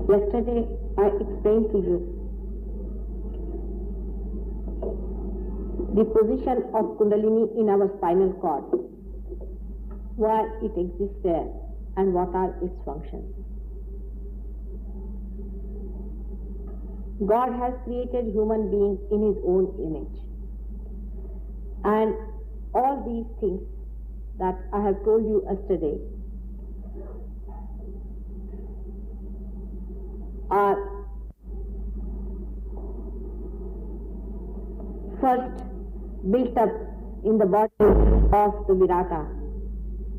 Yesterday I explained to you the position of Kundalini in our spinal cord, why it exists there and what are its functions. God has created human beings in His own image, and all these things that I have told you yesterday are first built up in the body of the Virata,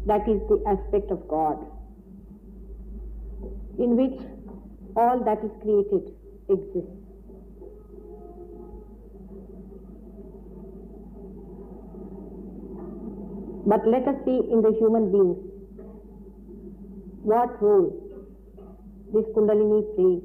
that is the aspect of God, in which all that is created exists. But let us see in the human beings what role this Kundalini plays.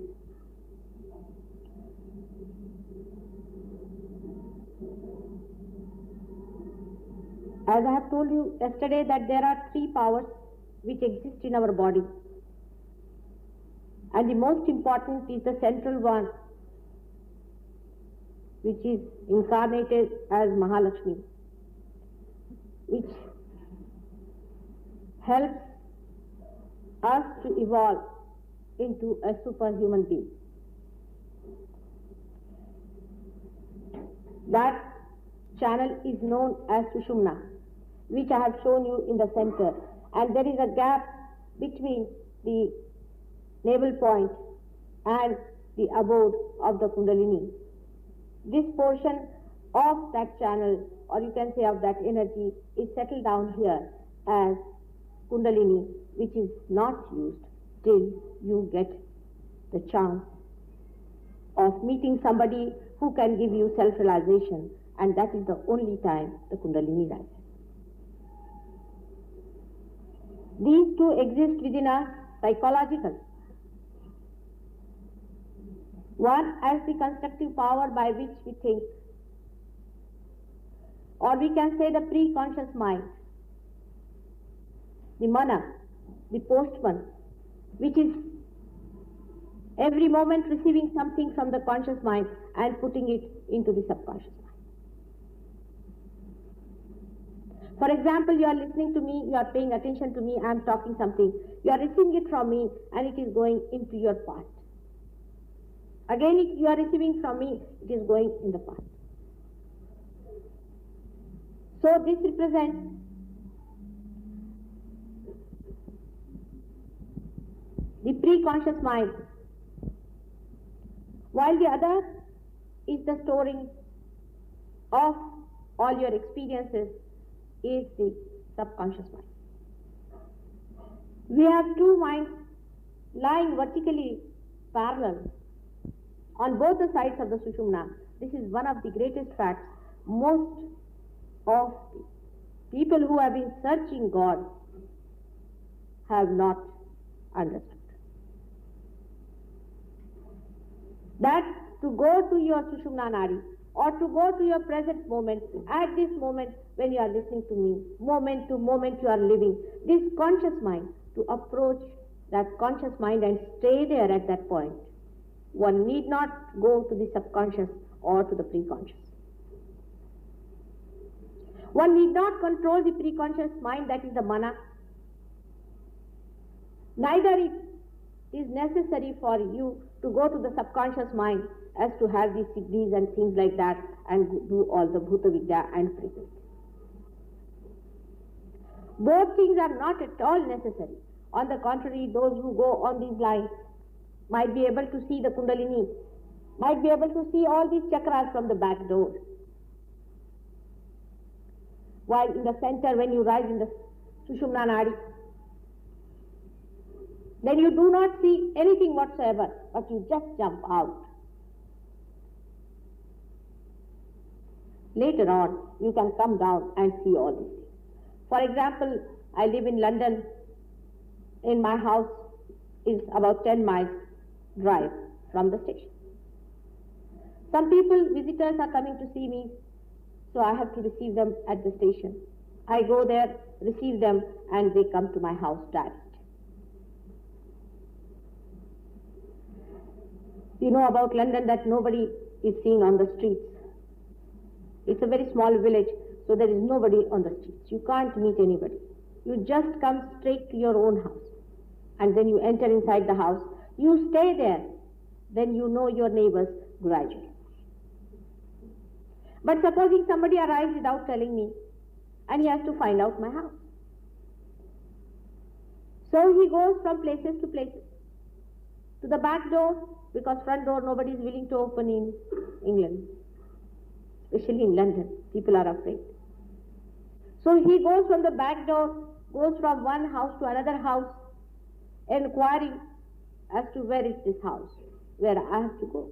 As I have told you yesterday that there are three powers which exist in our body, and the most important is the central one, which is incarnated as Mahalakshmi, which helps us to evolve into a superhuman being. That channel is known as Sushumna, which I have shown you in the center, and there is a gap between the navel point and the abode of the Kundalini. This portion of that channel, or you can say of that energy, is settled down here as Kundalini, which is not used till you get the chance of meeting somebody who can give you self-realization, and that is the only time the Kundalini rises. These two exist within us psychologically. One as the constructive power by which we think, or we can say the pre-conscious mind, the mana, the postman, which is every moment receiving something from the conscious mind and putting it into the subconscious mind. For example, you are listening to me, you are paying attention to me, I am talking something, you are receiving it from me and it is going into your past. Again, you are receiving from me, it is going in the past. So this represents the pre-conscious mind, while the other is the storing of all your experiences, is the subconscious mind. We have two minds lying vertically parallel on both the sides of the Sushumna. This is one of the greatest facts most of people who have been searching God have not understood. That to go to your Sushumna Nadi, or to go to your present moment, at this moment when you are listening to me, moment to moment you are living, this conscious mind, to approach that conscious mind and stay there at that point. One need not go to the subconscious or to the pre-conscious. One need not control the pre-conscious mind, that is the mana. Neither it is necessary for you to go to the subconscious mind as to have these siddhis and things like that and do all the bhuta vidya and frequency. Both things are not at all necessary. On the contrary, those who go on these lines might be able to see the Kundalini, might be able to see all these chakras from the back door. While in the center, when you rise in the Sushumna Nadi, then you do not see anything whatsoever, but you just jump out. Later on, you can come down and see all these things. For example, I live in London. In my house is about 10 miles drive from the station. Some people, visitors, are coming to see me, so I have to receive them at the station. I go there, receive them, and they come to my house direct. You know about London that nobody is seen on the streets. It's a very small village, so there is nobody on the streets. You can't meet anybody. You just come straight to your own house. And then you enter inside the house. You stay there. Then you know your neighbors gradually. But supposing somebody arrives without telling me, and he has to find out my house. So he goes from places to places. To the back door, because front door nobody is willing to open in England. Especially in London, people are afraid. So he goes from the back door, goes from one house to another house, inquiring as to where is this house, where I have to go.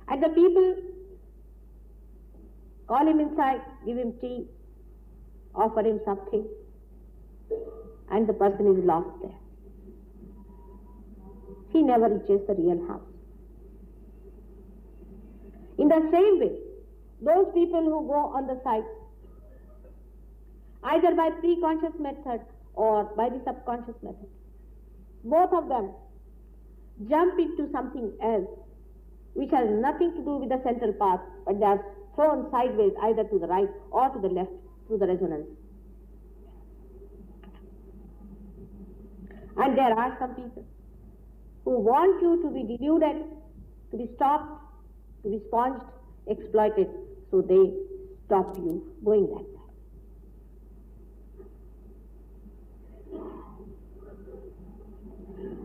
And the people call him inside, give him tea, offer him something, and the person is lost there. He never reaches the real house. In the same way, those people who go on the sites, either by pre-conscious method or by the subconscious method, both of them jump into something else which has nothing to do with the central path, but they are thrown sideways either to the right or to the left through the resonance. And there are some people who want you to be deluded, to be stopped, to be sponged, exploited, so they stop you going that way.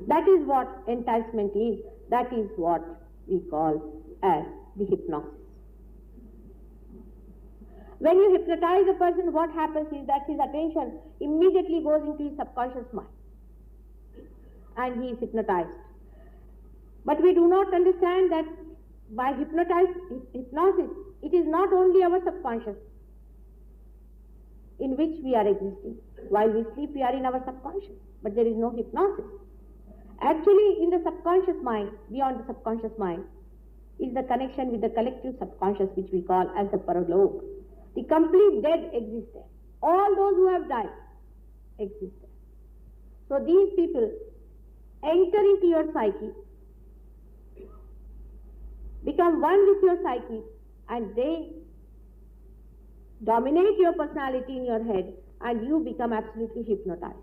That is what enticement is. That is what we call as the hypnosis. When you hypnotize a person, what happens is that his attention immediately goes into his subconscious mind and he is hypnotized. But we do not understand that by hypnosis, it is not only our subconscious in which we are existing. While we sleep, we are in our subconscious, but there is no hypnosis. Actually, in the subconscious mind, beyond the subconscious mind, is the connection with the collective subconscious, which we call as the paralog. The complete dead exist there. All those who have died exist there. So these people enter into your psyche, become one with your psyche, and they dominate your personality in your head, and you become absolutely hypnotized.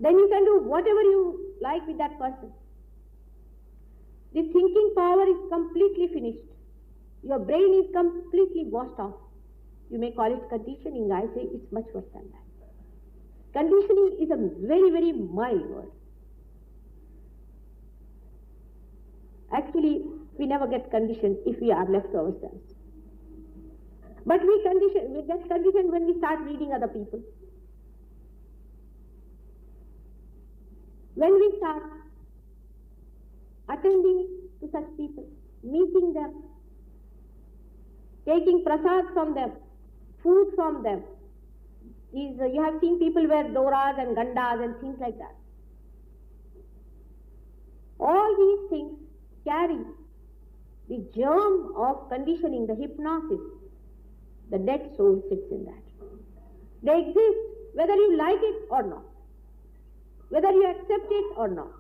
Then you can do whatever you like with that person. The thinking power is completely finished. Your brain is completely washed off. You may call it conditioning. I say it's much worse than that. Conditioning is a very, very mild word. Actually, we never get conditioned if we are left to ourselves. But we get conditioned when we start reading other people. When we start attending to such people, meeting them, taking prasad from them, food from them. You have seen people wear doras and gandas and things like that. All these things carry the germ of conditioning, the hypnosis. The dead soul sits in that. They exist whether you like it or not, whether you accept it or not.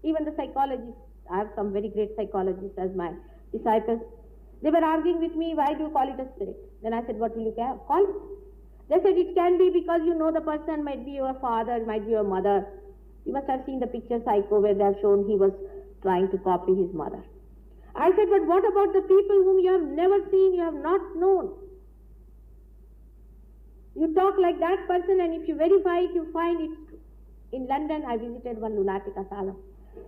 Even the psychologists, I have some very great psychologists as my disciples, they were arguing with me, why do you call it a spirit? Then I said, what will you call it? They said, it can be because you know the person, might be your father, might be your mother. You must have seen the picture Psycho where they have shown he was trying to copy his mother. I said, but what about the people whom you have never seen, you have not known? You talk like that person, and if you verify it, you find it true. In London, I visited one lunatic asylum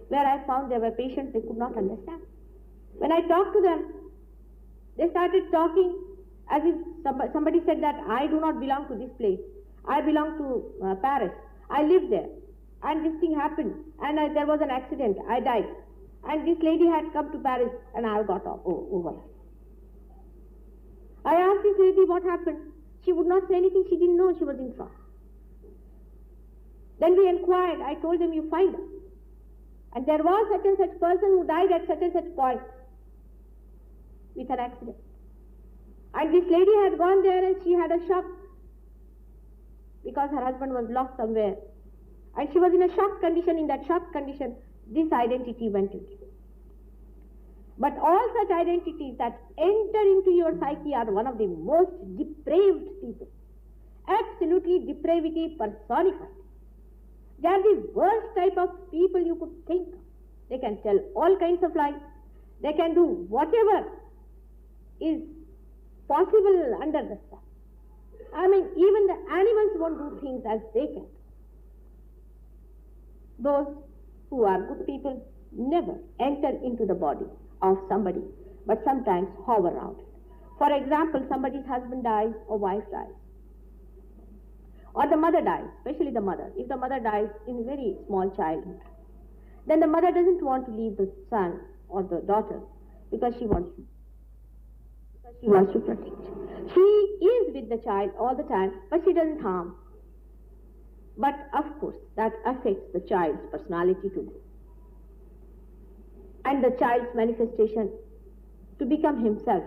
where I found there were patients they could not understand. When I talked to them, they started talking as if somebody said that I do not belong to this place. I belong to Paris. I live there. And this thing happened. And there was an accident. I died. And this lady had come to Paris and I got over. I asked this lady what happened. She would not say anything. She didn't know she was in trouble. Then we inquired. I told them, you find her. And there was such and such person who died at such and such point with an accident. And this lady had gone there and she had a shock because her husband was lost somewhere. And she was in a shocked condition. In that shocked condition, this identity went into. But all such identities that enter into your psyche are one of the most depraved people. Absolutely depravity personified. They are the worst type of people you could think of. They can tell all kinds of lies. They can do whatever is possible under the sun. I mean, even the animals won't do things as they can. Those who are good people never enter into the body of somebody, but sometimes hover around it. For example, somebody's husband dies or wife dies, or the mother dies, especially the mother. If the mother dies in very small childhood, then the mother doesn't want to leave the son or the daughter because she wants to protect. She is with the child all the time, but she doesn't harm. But of course, that affects the child's personality to grow, and the child's manifestation to become himself,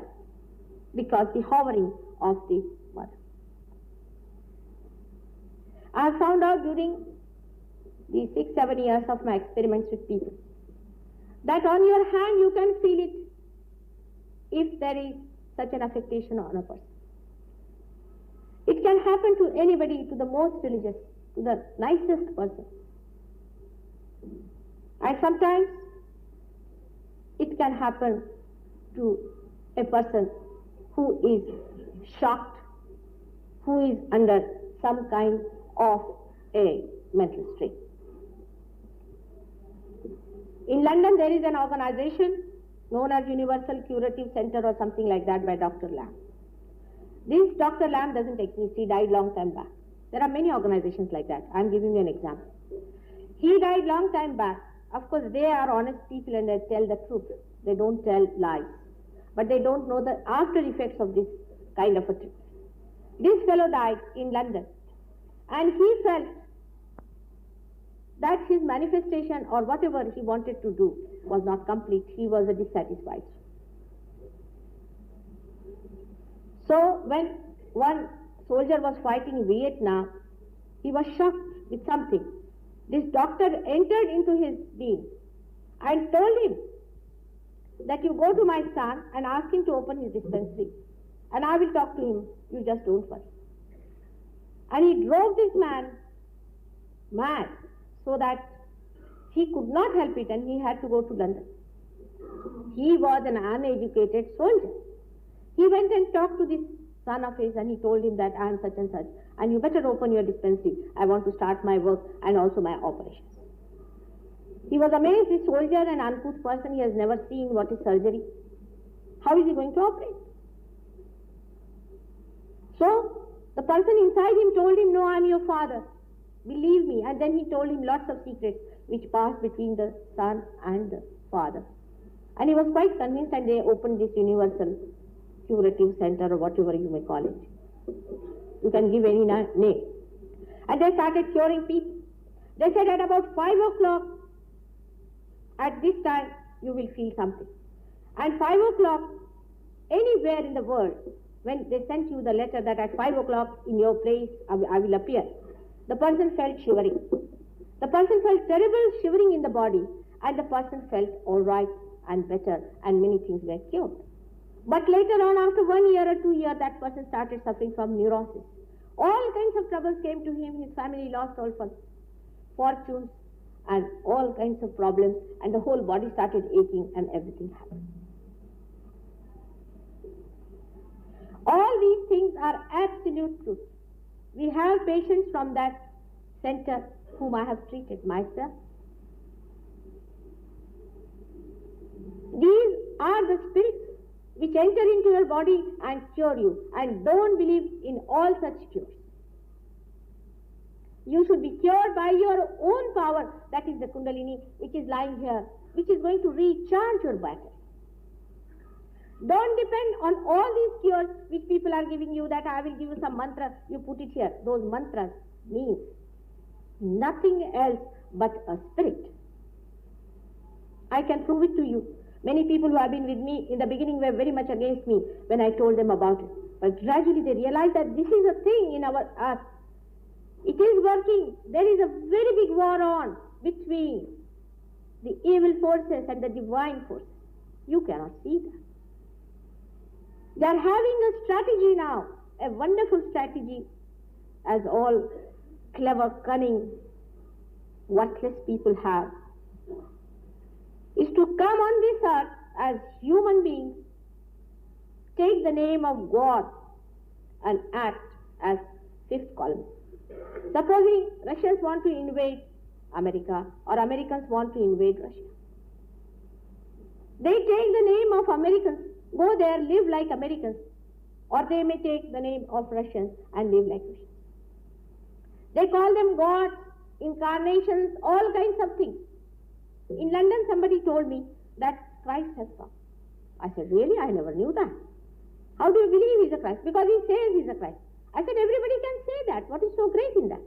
because the hovering of the mother. I have found out during the 6-7 years of my experiments with people that on your hand you can feel it if there is such an affectation on a person. It can happen to anybody, to the most religious, to the nicest person. And sometimes it can happen to a person who is shocked, who is under some kind of a mental strain. In London, there is an organization known as Universal Curative Center or something like that by Dr. Lamb. This Dr. Lamb doesn't exist. He died long time back. There are many organizations like that. I'm giving you an example. He died long time back. Of course, they are honest people and they tell the truth. They don't tell lies. But they don't know the after effects of this kind of a trip. This fellow died in London, and he felt that his manifestation or whatever he wanted to do was not complete. He was dissatisfied. So when one soldier was fighting in Vietnam, he was shocked with something. This doctor entered into his being and told him that you go to my son and ask him to open his dispensary, and I will talk to him. You just don't worry. And he drove this man mad so that he could not help it, and he had to go to London. He was an uneducated soldier. He went and talked to this son of his, and he told him that I am such and such, and you better open your dispensary. I want to start my work and also my operations. He was amazed. This soldier, an uncouth person, he has never seen what is surgery. How is he going to operate? So the person inside him told him, no, I am your father. Believe me. And then he told him lots of secrets which passed between the son and the father. And he was quite convinced, and they opened this Universal Curative Center or whatever you may call it. You can give any name. And they started curing people. They said at about 5 o'clock, at this time, you will feel something. And 5 o'clock, anywhere in the world, when they sent you the letter that at 5 o'clock in your place I will appear, the person felt shivering. The person felt terrible shivering in the body, and the person felt all right and better, and many things were cured. But later on, after 1 year or 2 years, that person started suffering from neurosis. All kinds of troubles came to him. His family lost all fortunes and all kinds of problems, and the whole body started aching, and everything happened. All these things are absolute truth. We have patients from that center whom I have treated myself. These are the spirits which enter into your body and cure you, and don't believe in all such cures. You should be cured by your own power, that is the Kundalini, which is lying here, which is going to recharge your battery. Don't depend on all these cures which people are giving you, that I will give you some mantra, you put it here. Those mantras mean nothing else but a spirit. I can prove it to you. Many people who have been with me in the beginning were very much against me when I told them about it. But gradually they realized that this is a thing in our earth. It is working. There is a very big war on between the evil forces and the divine forces. You cannot see that. They are having a strategy now, a wonderful strategy, as all clever, cunning, worthless people have, is to come on this earth as human beings, take the name of God and act as fifth column. Supposing Russians want to invade America or Americans want to invade Russia. They take the name of Americans, go there, live like Americans, or they may take the name of Russians and live like Russians. They call them gods, incarnations, all kinds of things. In London, somebody told me that Christ has come. I said, really? I never knew that. How do you believe he's a Christ? Because he says he's a Christ. I said, everybody can say that. What is so great in that?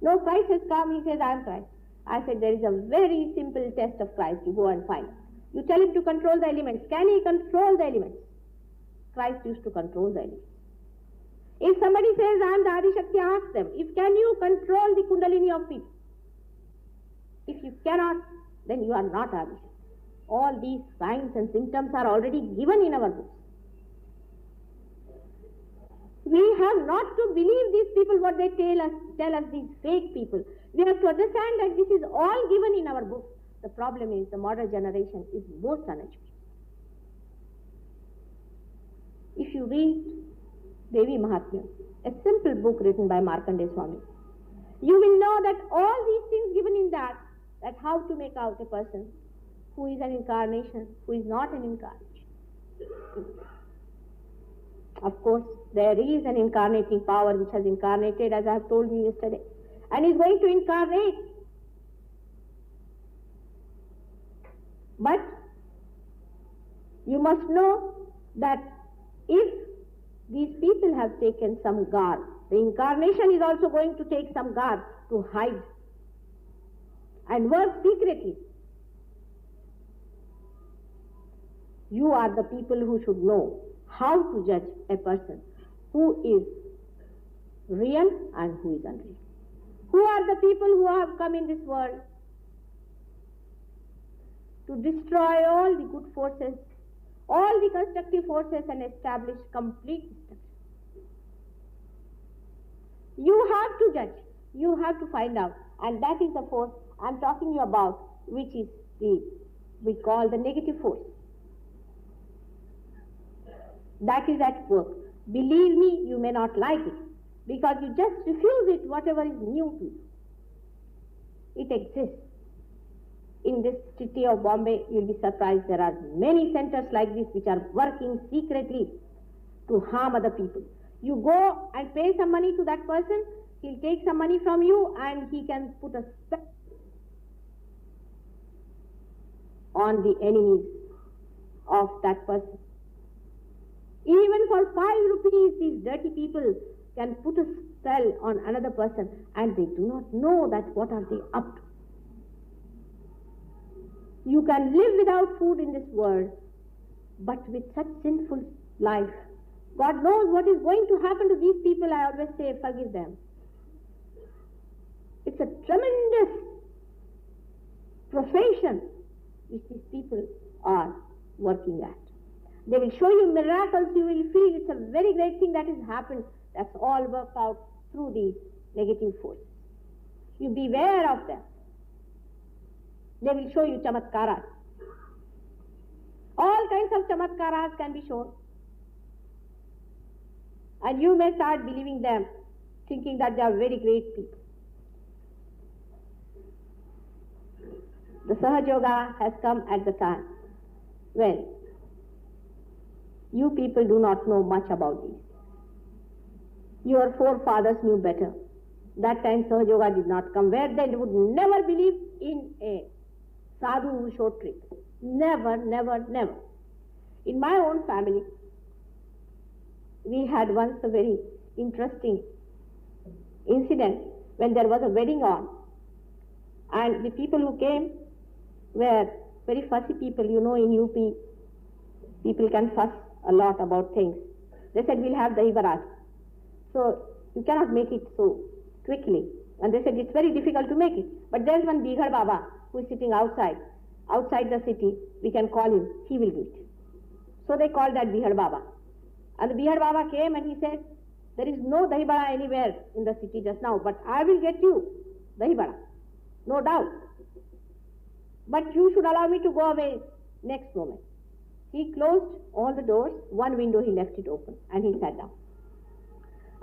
No, Christ has come, he says, I am Christ. I said, there is a very simple test of Christ. You go and find. You tell him to control the elements. Can he control the elements? Christ used to control the elements. If somebody says, I am the Adi Shakti, ask them, can you control the Kundalini of people? If you cannot, then you are not Adi Shakti. All these signs and symptoms are already given in our books. We have not to believe these people, what they tell us, these fake people. We have to understand that this is all given in our books. The problem is the modern generation is most uneducated. If you read Devi Mahatmya, a simple book written by Markandeya Swami, you will know that all these things given in that how to make out a person who is an incarnation, who is not an incarnation. Of course, there is an incarnating power which has incarnated, as I have told you yesterday, and is going to incarnate. But you must know that if these people have taken some guard, the incarnation is also going to take some guard to hide and work secretly. You are the people who should know how to judge a person who is real and who is unreal. Who are the people who have come in this world to destroy all the good forces, all the constructive forces, and establish complete destruction. You have to judge, you have to find out, and that is the force I am talking you about, which is we call the negative force. That is at work. Believe me, you may not like it, because you just refuse it, whatever is new to you. It exists. In this city of Bombay, you will be surprised, there are many centers like this which are working secretly to harm other people. You go and pay some money to that person, he'll take some money from you and he can put a spell on the enemies of that person. Even for 5 rupees, these dirty people can put a spell on another person and they do not know that what are they up to. You can live without food in this world, but with such sinful life, God knows what is going to happen to these people. I always say, forgive them. It's a tremendous profession which these people are working at. They will show you miracles, you will feel it's a very great thing that has happened. That's all worked out through these negative forces. You beware of them. They will show you chamatkaras. All kinds of chamatkaras can be shown. And you may start believing them, thinking that they are very great people. The Sahaj Yoga has come at the time when you people do not know much about these. Your forefathers knew better. That time Sahaj Yoga did not come, where they would never believe in a sadhu who showed trick. Never, never, never. In my own family, we had once a very interesting incident when there was a wedding on. And the people who came were very fussy people. You know, in UP, people can fuss a lot about things. They said, we'll have Dahi Barat. So you cannot make it so quickly. And they said, it's very difficult to make it. But there's one Bighar Baba who is sitting outside the city. We can call him. He will do it. So they called that Bighar Baba. And the Bighar Baba came and he said, there is no dahi bada anywhere in the city just now, but I will get you dahi bada. No doubt. But you should allow me to go away next moment. He closed all the doors. One window he left it open and he sat down.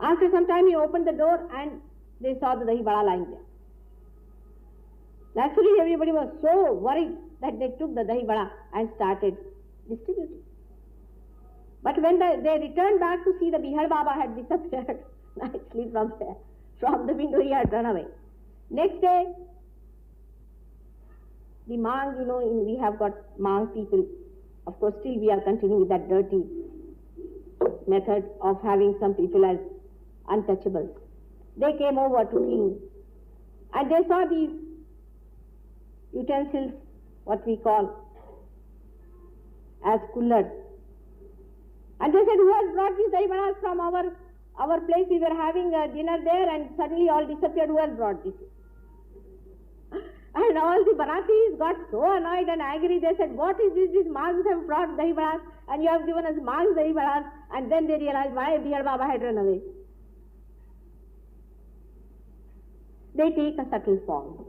After some time he opened the door and they saw the dahi bada lying there. Naturally everybody was so worried that they took the dahi bada and started distributing. But when they returned back to see the Bighar Baba had disappeared nicely from there, from the window he had run away. Next day, the Mang, we have got Mang people. Of course, still we are continuing with that dirty method of having some people as untouchables. They came over to clean. And they saw these utensils, what we call as coolers. And they said, who has brought these dahi badas from our place? We were having dinner there and suddenly all disappeared. Who has brought this? And all the Baratis got so annoyed and angry. They said, what is this? These Mangs have brought dahi badas and you have given us Mangs dahi badas. And then they realized why Bighar Baba had run away. They take a subtle form.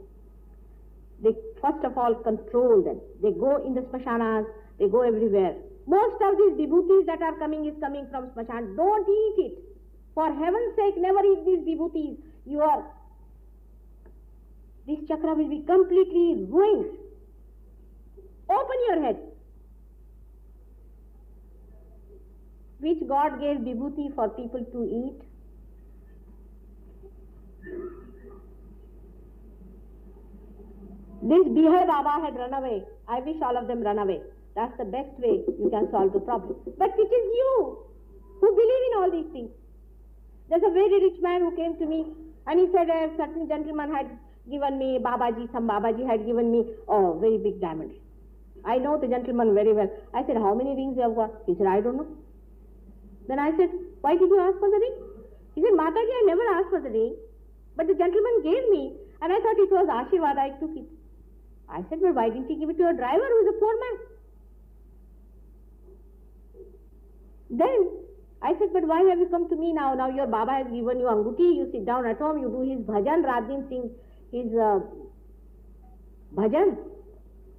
They first of all control them. They go in the smashanas. They go everywhere. Most of these vibhutis that are coming is coming from smashan. Don't eat it. For heaven's sake, never eat these vibhutis. This chakra will be completely ruined. Open your head. Which God gave vibhuti for people to eat? This Bighar Baba had run away. I wish all of them run away. That's the best way you can solve the problem. But it is you who believe in all these things. There's a very rich man who came to me and he said, a certain gentleman had given me, some Babaji had given me a very big diamond. I know the gentleman very well. I said, how many rings you have got? He said, I don't know. Then I said, why did you ask for the ring? He said, Mataji, I never asked for the ring. But the gentleman gave me and I thought it was Ashirwad, I took it. I said, well, why didn't he give it to a driver who is a poor man? Then I said, but why have you come to me now? Now your Baba has given you anguti, you sit down at home, you do his bhajan, Radin Singh, his bhajan.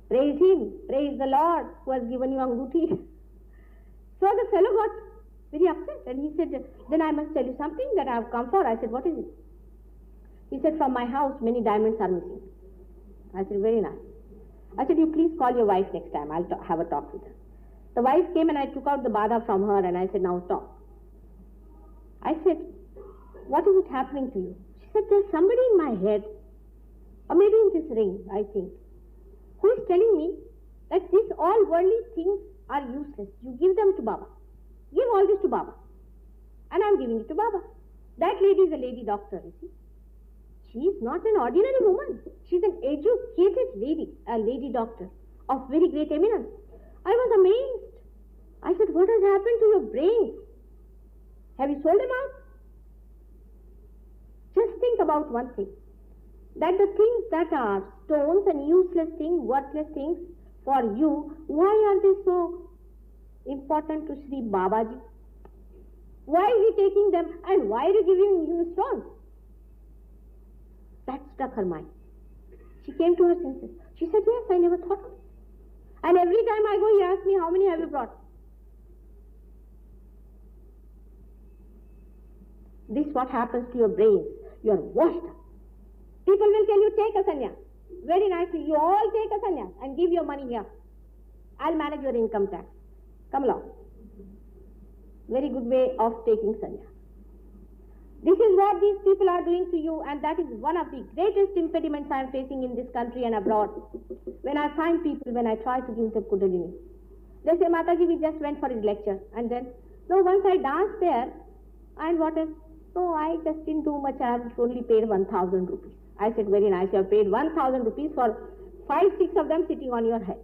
Praise him, praise the Lord who has given you anguti. So the fellow got very upset and he said, then I must tell you something that I have come for. I said, what is it? He said, from my house many diamonds are missing. I said, very nice. I said, you please call your wife next time. I'll have a talk with her. The wife came and I took out the bada from her and I said, now talk. I said, what is it happening to you? She said, there's somebody in my head, or maybe in this ring, I think, who is telling me that these all worldly things are useless. You give them to Baba. Give all this to Baba. And I'm giving it to Baba. That lady is a lady doctor, you see. She is not an ordinary woman. She is an educated lady, a lady doctor of very great eminence. I was amazed. I said, what has happened to your brains? Have you sold them out? Just think about one thing. That the things that are stones and useless things, worthless things for you, why are they so important to Sri Babaji? Why is he taking them and why are you giving him stones? That struck her mind. She came to her senses. She said, yes, I never thought of it. And every time I go, he asks me, how many have you brought? This is what happens to your brains. You are washed up. People will tell you, take a sannyas. Very nicely. You all take a sannyas and give your money here. I'll manage your income tax. Come along. Very good way of taking sannyas. This is what these people are doing to you, and that is one of the greatest impediments I am facing in this country and abroad. When I find people, when I try to give them Kundalini, they say, Mataji, we just went for his lecture. And then, no, once I danced there, and what else? No, I just didn't do much. I have only paid 1,000 rupees. I said, very nice. You have paid 1,000 rupees for 5, 6 of them sitting on your head.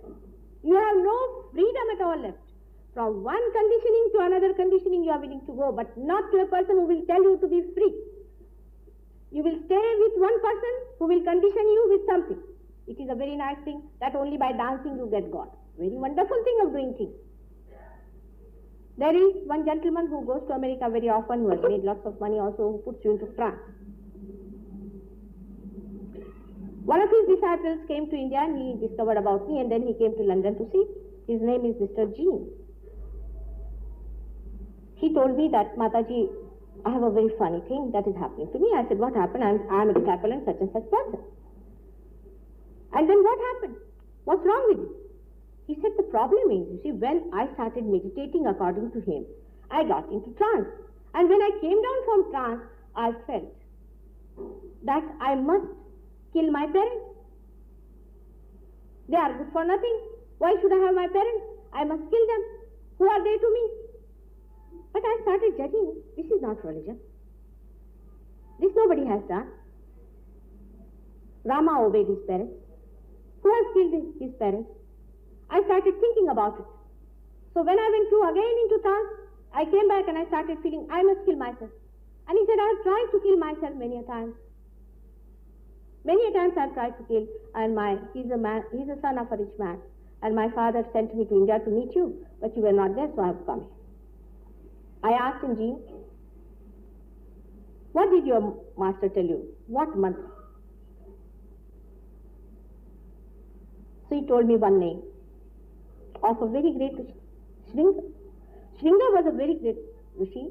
You have no freedom at all left. From one conditioning to another conditioning you are willing to go, but not to a person who will tell you to be free. You will stay with one person who will condition you with something. It is a very nice thing that only by dancing you get God. Very wonderful thing of doing things. There is one gentleman who goes to America very often, who has made lots of money also, who puts you into trance. One of his disciples came to India and he discovered about me, and then he came to London to see. His name is Mr. Jean. He told me that, Mataji, I have a very funny thing that is happening to me. I said, what happened? I am a disciple and such person. And then what happened? What's wrong with you? He said, the problem is, you see, when I started meditating according to him, I got into trance. And when I came down from trance, I felt that I must kill my parents. They are good for nothing. Why should I have my parents? I must kill them. Who are they to me? But I started judging. This is not religion. This nobody has done. Rama obeyed his parents. Who has killed his parents? I started thinking about it. So when I went again into trance, I came back and I started feeling I must kill myself. And he said, I have tried to kill myself many a time. Many a times I have tried to kill, and he's a son of a rich man. And my father sent me to India to meet you, but you were not there, so I have come here. I asked him, Jean, what did your master tell you? What mantra? So he told me one name of a very great Rishi, Shringa. Shringa was a very great Rishi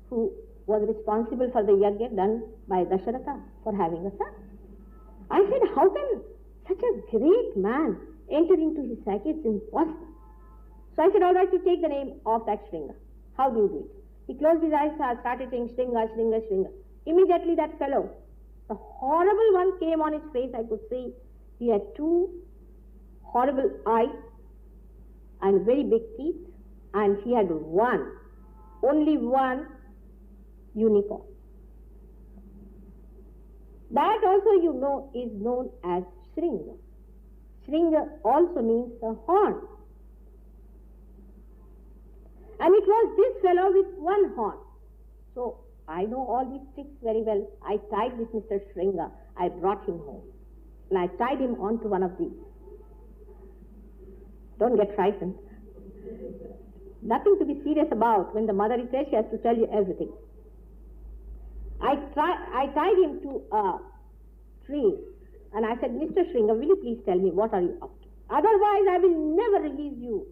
who was responsible for the yajna done by Dasharatha for having a son. I said, how can such a great man enter into his psyche? It's impossible. So I said, all right, you take the name of that Shringa. How do you do it? He closed his eyes and started saying Shringa, Shringa, Shringa. Immediately that fellow, the horrible one came on his face. I could see he had two horrible eyes and very big teeth, and he had only one unicorn. That also you know is known as Shringa. Shringa also means the horn. And it was this fellow with one horn. So I know all these tricks very well. I tied this Mr. Shringa. I brought him home. And I tied him onto one of these. Don't get frightened. Nothing to be serious about. When the mother is there, she has to tell you everything. I tied him to a tree. And I said, Mr. Shringa, will you please tell me what are you up to? Otherwise, I will never release you.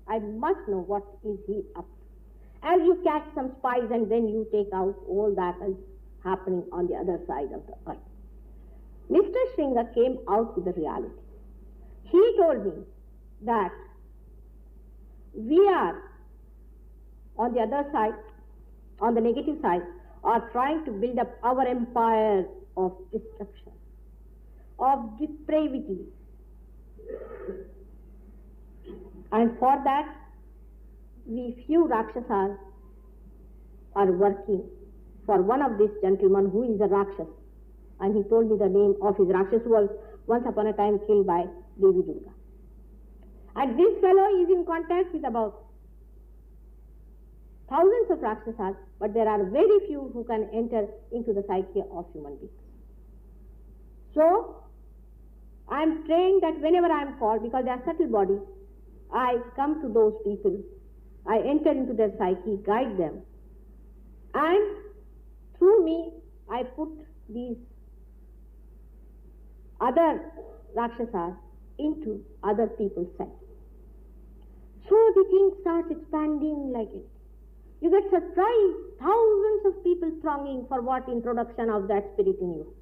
I must know what is he up to. As you catch some spies and then you take out all that is happening on the other side of the earth. Mr. Shringa came out with the reality. He told me that we are on the other side, on the negative side, are trying to build up our empire of destruction, of depravity. And for that, we few Rakshasas are working for one of these gentlemen who is a Rakshas. And he told me the name of his Rakshas, who was once upon a time killed by Devi Durga. And this fellow is in contact with about thousands of Rakshasas, but there are very few who can enter into the psyche of human beings. So, I am trained that whenever I am called, because they are subtle bodies, I come to those people, I enter into their psyche, guide them, and through me, I put these other Rakshasas into other people's psyche. So the thing starts expanding like it. You get surprised, thousands of people thronging for what introduction of that spirit in you.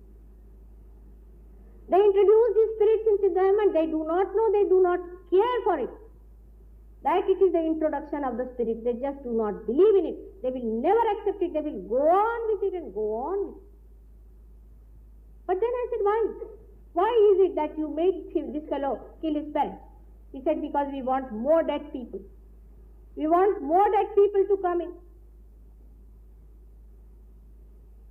They introduce these spirits into them and they do not know, they do not care for it. That it is the introduction of the spirit. They just do not believe in it. They will never accept it. They will go on with it and go on with it. But then I said, why? Why is it that you made this fellow kill his parents? He said, because we want more dead people. We want more dead people to come in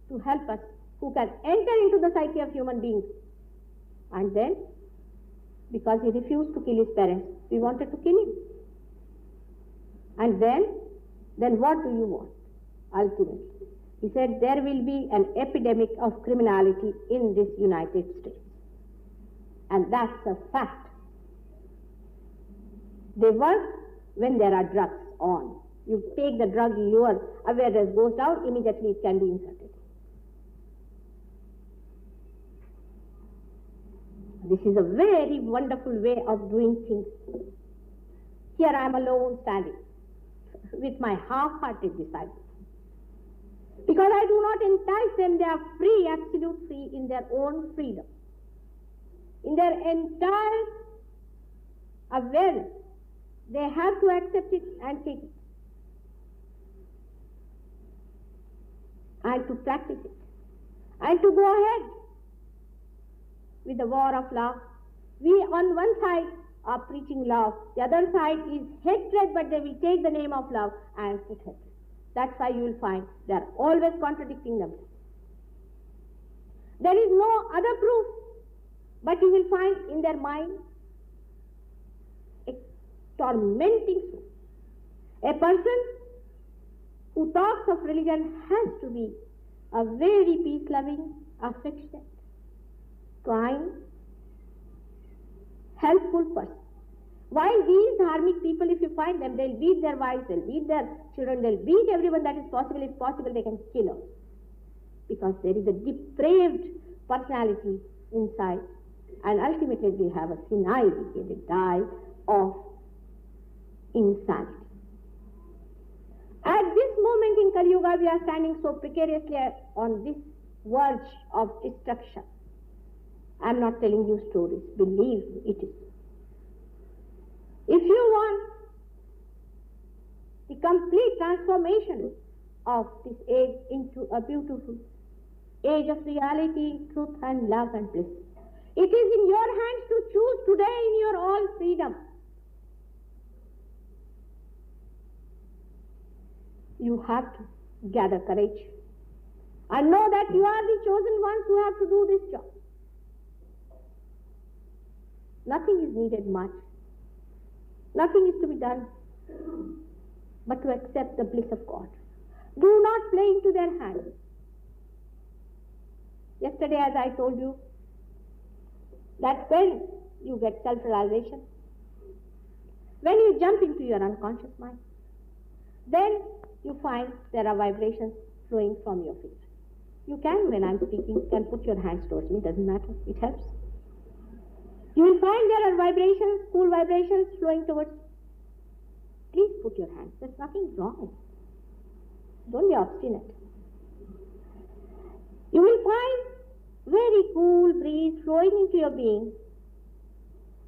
to help us, who can enter into the psyche of human beings. And then, because he refused to kill his parents, we wanted to kill him. And then what do you want, ultimately? He said there will be an epidemic of criminality in this United States. And that's a fact. They work when there are drugs on. You take the drug, your awareness goes down, immediately it can be inserted. This is a very wonderful way of doing things. Here I am alone standing with my half-hearted disciples. Because I do not entice them, they are free, absolute free in their own freedom. In their entire awareness, they have to accept it and take it. And to practice it. And to go ahead with the war of love. We on one side are preaching love, the other side is hatred, but they will take the name of love and put hatred. That's why you will find they are always contradicting themselves. There is no other proof, but you will find in their mind a tormenting truth. A person who talks of religion has to be a very peace-loving, affectionate, kind, helpful person. While these dharmic people, if you find them, they'll beat their wives, they'll beat their children, they'll beat everyone that is possible. If possible, they can kill us. Because there is a depraved personality inside. And ultimately, they have a senile decay. They die of insanity. At this moment in Kali Yuga, we are standing so precariously on this verge of destruction. I am not telling you stories. Believe me, it is. If you want the complete transformation of this age into a beautiful age of reality, truth and love and bliss, it is in your hands to choose today in your all freedom. You have to gather courage and know that you are the chosen ones who have to do this job. Nothing is needed much. Nothing is to be done but to accept the bliss of God. Do not play into their hands. Yesterday, as I told you, that when you get self-realization, when you jump into your unconscious mind, then you find there are vibrations flowing from your feet. You can, when I'm speaking, can put your hands towards me, doesn't matter, it helps. You will find there are vibrations, cool vibrations flowing towards you. Please put your hands, there's nothing wrong. Don't be obstinate. You will find very cool breeze flowing into your being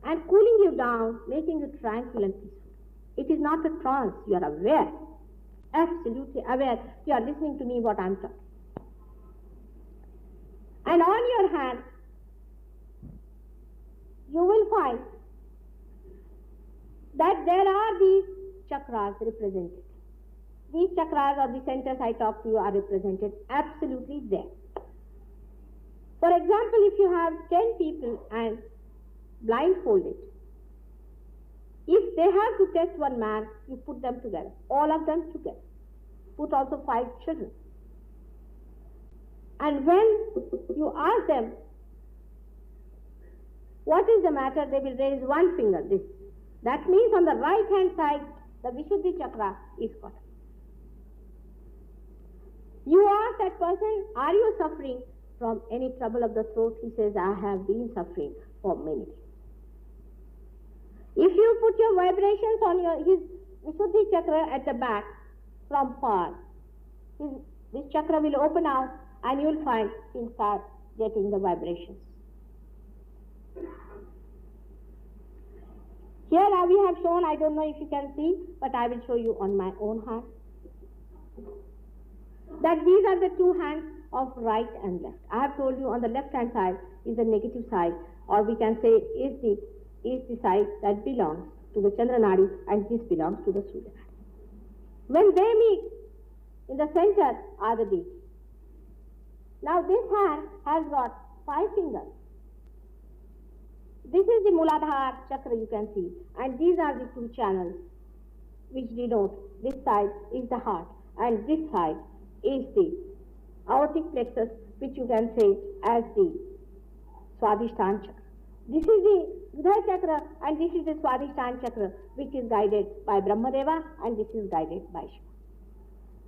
and cooling you down, making you tranquil and peaceful. It is not a trance, you are aware, absolutely aware. You are listening to me what I am talking. And on your hand, you will find that there are these chakras represented. These chakras or the centers I talk to you are represented absolutely there. For example, if you have 10 people and blindfolded, if they have to test one man, you put them together, all of them together. Put also 5 children. And when you ask them, what is the matter, they will raise one finger, this. That means on the right hand side, the Vishuddhi chakra is caught. You ask that person, are you suffering from any trouble of the throat? He says, I have been suffering for many days. If you put your vibrations on his Vishuddhi chakra at the back from far, this chakra will open out and you will find he'll start getting the vibrations. Here we have shown, I don't know if you can see, but I will show you on my own hand, that these are the 2 hands of right and left. I have told you on the left hand side is the negative side, or we can say is the side that belongs to the Chandra Nadi and this belongs to the Surya Nadi. When they meet, in the center are the deities. Now this hand has got 5 fingers. This is the Muladhara chakra you can see, and these are the 2 channels which denote this side is the heart and this side is the aortic plexus, which you can say as the Swadhisthana chakra. This is the Hridaya chakra, and this is the Swadhisthana chakra, which is guided by Brahmadeva, and this is guided by Shiva.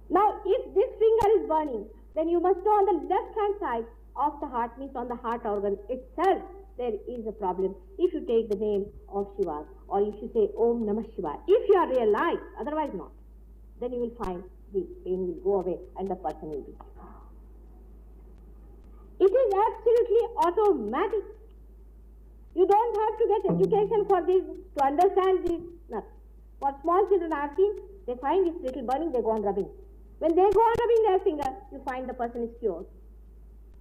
Now, if this finger is burning, then you must know on the left-hand side of the heart, means on the heart organ itself, there is a problem. If you take the name of Shiva, or if you say Om Namah Shivaya, if you are realized, otherwise not, then you will find the pain will go away and the person will be. It is absolutely automatic. You don't have to get education for this, to understand this, nothing. What small children are seen, they find this little burning, they go on rubbing. When they go on rubbing their finger, you find the person is cured.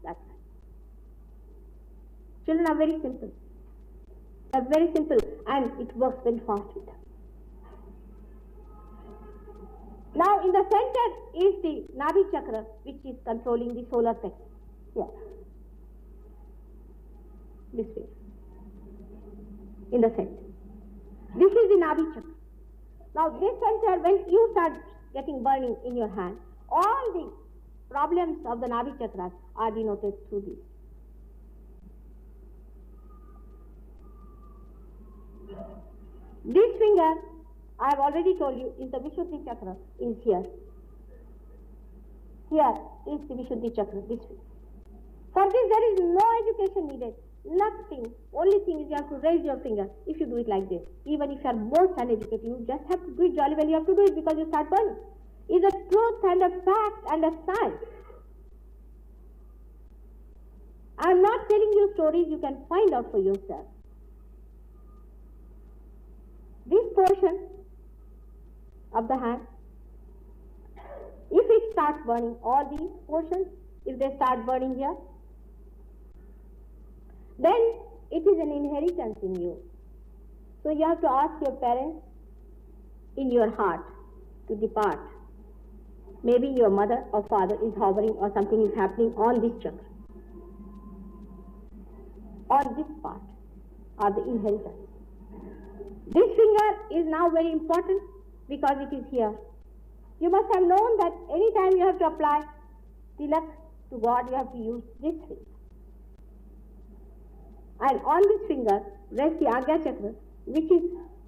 That's right. Children are very simple. They are very simple, and it works very fast with them. Now, in the center is the Nadee chakra, which is controlling the solar plexus. Here. This way. In the center. This is the Nadee chakra. Now, this center, when you start getting burning in your hand, all the problems of the Nadee chakras are denoted through this. This finger, I have already told you, is the Vishuddhi chakra, is here. Here is the Vishuddhi chakra, this way. For this there is no education needed, nothing. Only thing is you have to raise your finger if you do it like this. Even if you are most uneducated, you just have to do it jolly well, you have to do it because you start burning. It's a truth and a fact and a science. I am not telling you stories, you can find out for yourself. This portion of the hand, if it starts burning, all these portions, if they start burning here, then it is an inheritance in you. So you have to ask your parents in your heart to depart. Maybe your mother or father is hovering or something is happening on this chakra. On this part are the inheritance. This finger is now very important because it is here. You must have known that any time you have to apply tilak to God, you have to use this finger. And on this finger rests the Agya chakra, which is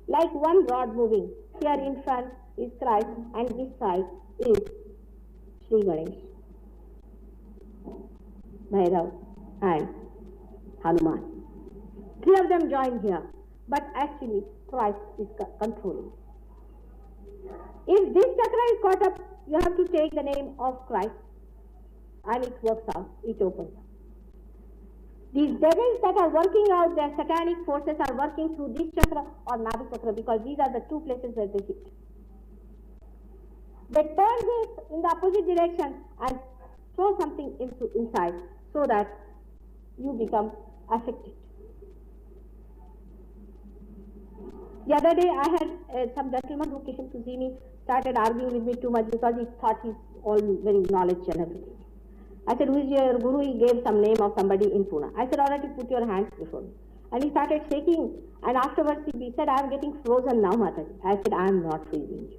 like one rod moving. Here in front is Christ, and this side is Sri Ganesh, Bhairav, and Hanuman. Three of them join here, but actually Christ is controlling. If this chakra is caught up, you have to take the name of Christ, and it works out, it opens up. These devils that are working out, their satanic forces are working through this chakra or Nadee chakra, because these are the two places where they hit. They turn this in the opposite direction and throw something inside so that you become affected. The other day I had some gentleman who came to see me, started arguing with me too much because he thought he's all very knowledge and everything. I said, who is your guru? He gave some name of somebody in Pune. I said, all right, you put your hands before me. And he started shaking, and afterwards he said, I am getting frozen now, Mataji. I said, I am not freezing you.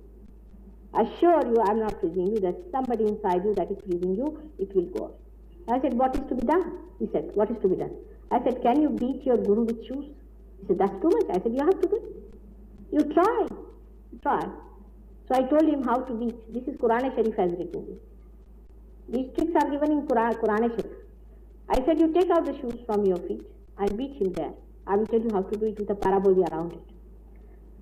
Assure you, I am not freezing you. There's somebody inside you that is freezing you. It will go away. I said, what is to be done? He said, what is to be done? I said, can you beat your guru with shoes? He said, that's too much. I said, you have to do it. You try. You try. So I told him how to beat. This is Quran Sharif has written this. These tricks are given in Quran Sharif. I said, you take out the shoes from your feet and beat him there. I will tell you how to do it with a parabola around it.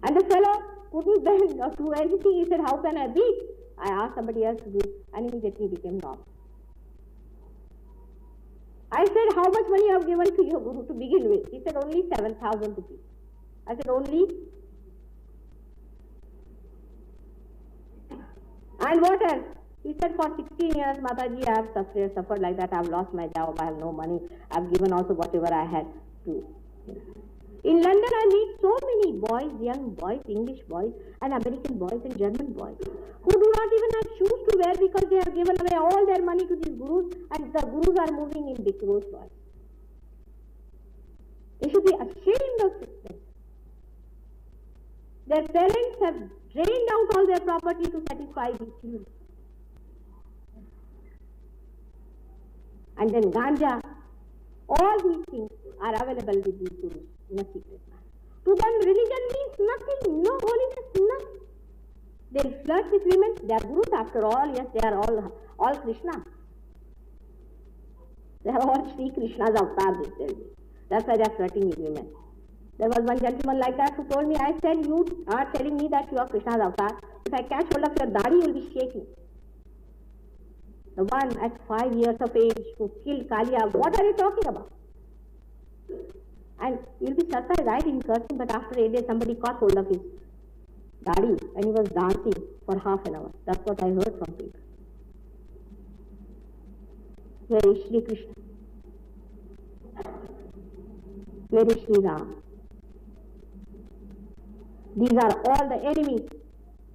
And the fellow couldn't bend or do anything. He said, how can I beat? I asked somebody else to do it, and immediately he became normal. I said, how much money you have given to your guru to begin with? He said, only 7,000 rupees. I said, only? And what else? He said, for 16 years, Mataji, I have suffered like that. I have lost my job. I have no money. I have given also whatever I had to. In London, I meet so many boys, young boys, English boys, and American boys, and German boys, who do not even have shoes to wear because they have given away all their money to these gurus, and the gurus are moving in big Rolls Royce. They should be ashamed of it. Their parents have drained out all their property to satisfy these children. and then ganja. All these things are available with these gurus in a secret manner. To them, religion means nothing, no holiness, nothing. They flirt with women. They are gurus after all. Yes, they are all Krishna. They are all Sri Krishna's avatar, they tell me. That's why they are flirting with women. There was one gentleman like that who told me, I said, you are telling me that you are Krishna's avatar. If I catch hold of your daddy, you will be shaking. The one at 5 years of age who killed Kaliya, what are you talking about? And you'll be surprised, I didn't curse him, but after 8 days somebody caught hold of his daddy and he was dancing for half an hour. That's what I heard from people. Where is Shri Krishna? Where is Shri Ram? These are all the enemies.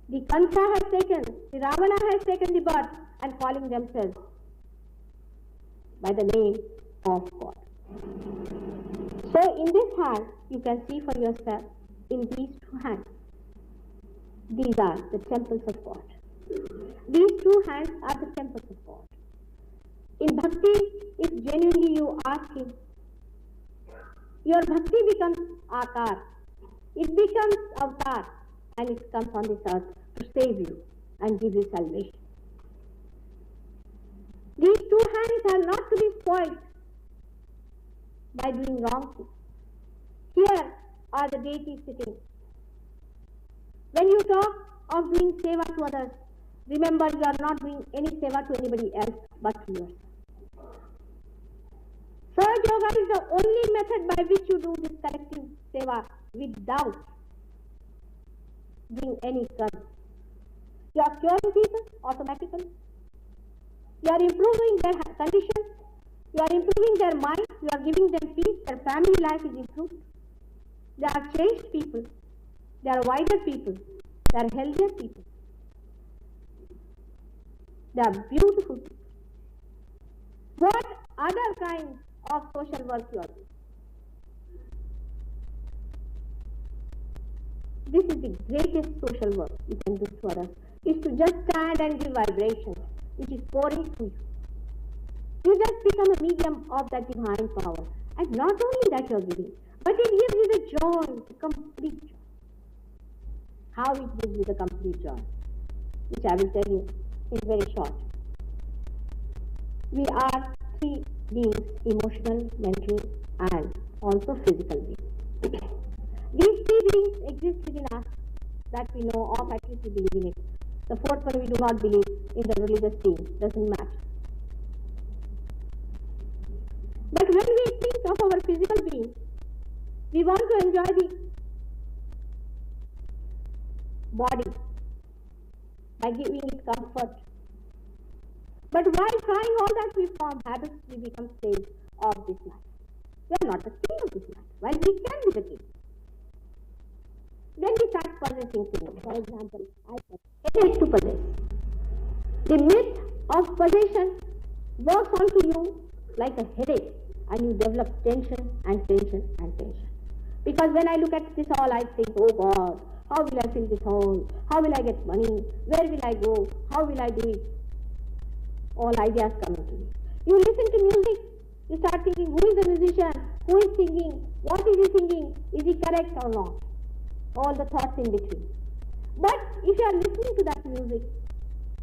The Kansa has taken, the Ravana has taken the birth and calling themselves by the name of God. So in this hand, you can see for yourself, in these two hands, these are the temples of God. These two hands are the temples of God. In bhakti, if genuinely you ask Him, your bhakti becomes akar. It becomes avatar and it comes on this earth to save you and give you salvation. These two hands are not to be spoiled by doing wrong things. Here are the deities sitting. When you talk of doing seva to others, remember you are not doing any seva to anybody else but to yourself. Surge yoga is the only method by which you do this collective seva without doing any karma. You are curing people automatically. You are improving their conditions. You are improving their mind. You are giving them peace. Their family life is improved. They are changed people. They are wiser people. They are healthier people. They are beautiful people. What other kind of social work you are doing? This is the greatest social work you can do for us, is to just stand and give vibrations, which is pouring through you. You just become a medium of that divine power. And not only that you are giving, but it gives you the joy, the complete joy. How it gives you the complete joy, which I will tell you in very short. We are three beings, emotional, mental, and also physical beings. These three beings exist within us that we know of, at least we believe in it. The fourth one we do not believe in the religious being, doesn't matter. But when we think of our physical being, we want to enjoy the body by giving it comfort. But while trying all that, we form habits, we become slaves of this matter. We are not the king of this matter, while we can be the king. Then we start possessing things. For example, I hate to possess. The myth of possession works onto you like a headache, and you develop tension and tension and tension. Because when I look at this all, I think, oh God, how will I fill this hole? How will I get money? Where will I go? How will I do it? All ideas come into you. You listen to music, you start thinking, who is the musician? Who is singing? What is he singing? Is he correct or not? All the thoughts in between. But if you are listening to that music,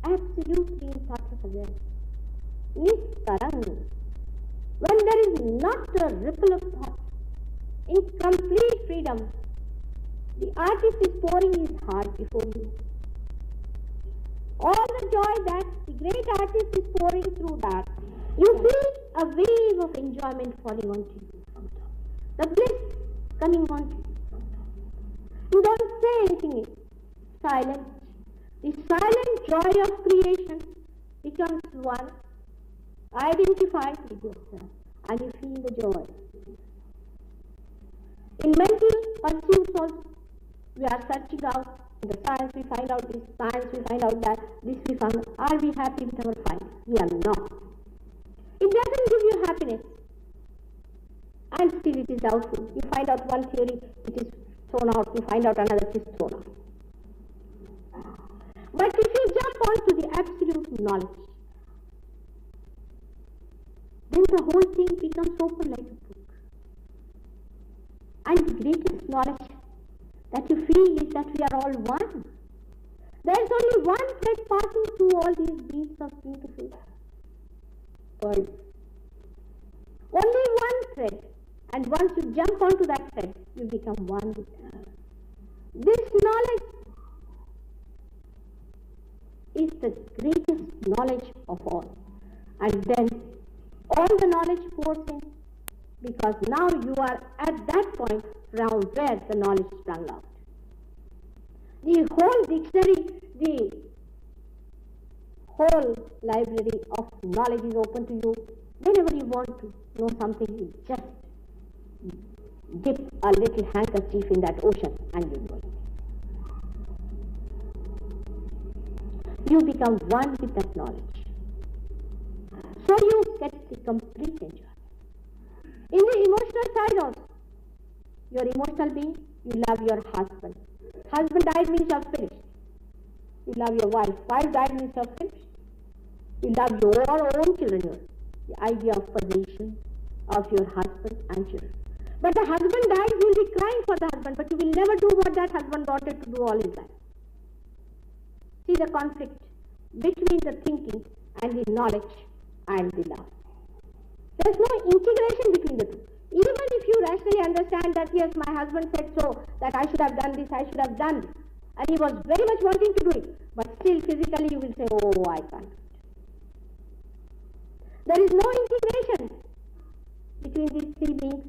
absolutely in Sattva, Nistarang, when there is not a ripple of thought, in complete freedom, the artist is pouring his heart before you. All the joy that the great artist is pouring through that, you feel a wave of enjoyment falling onto you from top. The bliss coming onto you from top. You don't say anything, it's silent. The silent joy of creation becomes one, identified with yourself, and you feel the joy. In mental pursuits also, we are searching out. In the science we find out this, science we find out that, this we found out. Are we happy with our findings? We are not. It doesn't give you happiness. And still it is doubtful. You find out one theory, it is thrown out. You find out another, it is thrown out. But if you jump onto the absolute knowledge, then the whole thing becomes open like a book. And the greatest knowledge that you feel is that we are all one. There is only one thread passing through all these beads of beautiful pearls. Only one thread. And once you jump onto that thread, you become one with her. This knowledge is the greatest knowledge of all. And then all the knowledge pours in, because now you are at that point round where the knowledge sprung out. The whole dictionary, the whole library of knowledge is open to you. Whenever you want to know something, you just dip a little handkerchief in that ocean and you know it. You become one with that knowledge. So you get the complete enjoyment. In the emotional side also, your emotional being, you love your husband. Husband died means you are finished. You love your wife. Wife died means you are finished. You love your own children. The idea of possession of your husband and children. But the husband dies, you will be crying for the husband, but you will never do what that husband wanted to do all his life. See the conflict between the thinking and the knowledge and the love. There is no integration between the two. Even if you rationally understand that yes, my husband said so, that I should have done this, I should have done this, and he was very much wanting to do it, but still physically you will say, oh, I can't. There is no integration between these three beings,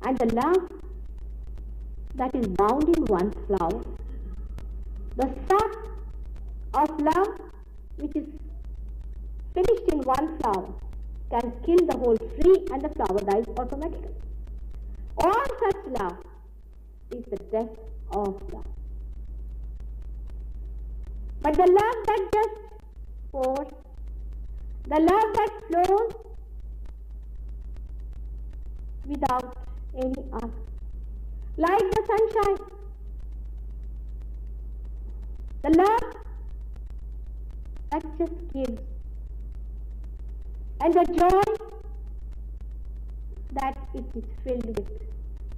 and the love that is bound in one flower, the sap of love which is finished in one flower, can kill the whole tree and the flower dies automatically. All such love is the death of love. But the love that just pours, the love that flows without any ask, like the sunshine, the love that just gives, and the joy that it is filled with.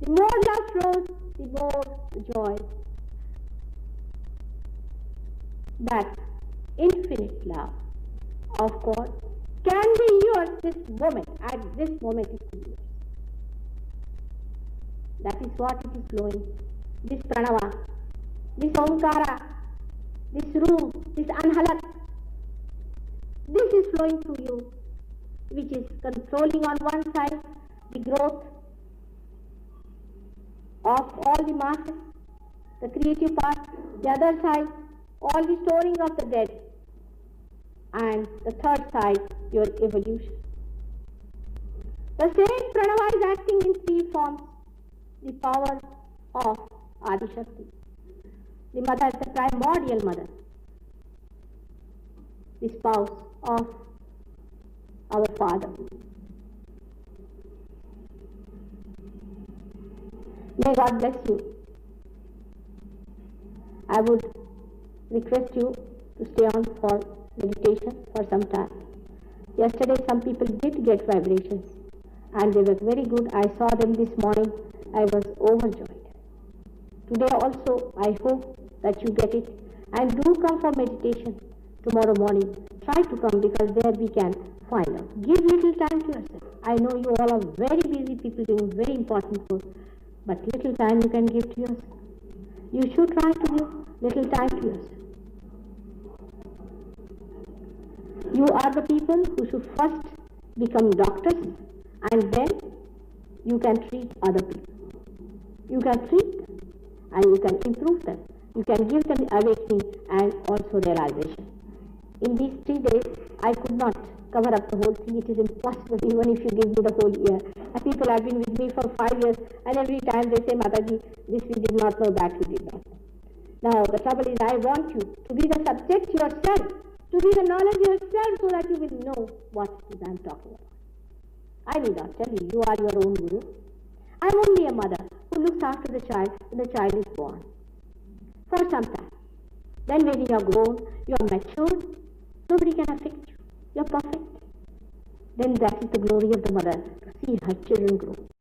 The more love flows, the more the joy. That infinite love of God can be yours this moment. At this moment it is yours. That is what it is flowing. This pranava, this omkara, this room, this anhalat, this is flowing through you, which is controlling on one side the growth of all the masses, the creative part, the other side, all the storing of the dead, and the third side, your evolution. The same pranava is acting in three forms. The power of Adishakti, the mother, the primordial mother, the spouse of our Father. May God bless you. I would request you to stay on for meditation for some time. Yesterday some people did get vibrations and they were very good. I saw them this morning. I was overjoyed. Today also I hope that you get it, and do come for meditation tomorrow morning. Try to come, because there we can find out. Give little time to yourself. I know you all are very busy people doing very important work, but little time you can give to yourself. You should try to give little time to yourself. You are the people who should first become doctors, and then you can treat other people. You can treat them and you can improve them. You can give them awakening and also realization. In these 3 days, I could not cover up the whole thing. It is impossible even if you give me the whole year. And people have been with me for 5 years, and every time they say, Mataji, this we did not know, that we did not know. Now, the trouble is, I want you to be the subject yourself, to be the knowledge yourself, so that you will know what I am talking about. I need not tell you, you are your own guru. I am only a mother who looks after the child when the child is born. For some time. Then when you are grown, you are matured, nobody can affect you. You are perfect. then that is the glory of the mother, to see her children grow.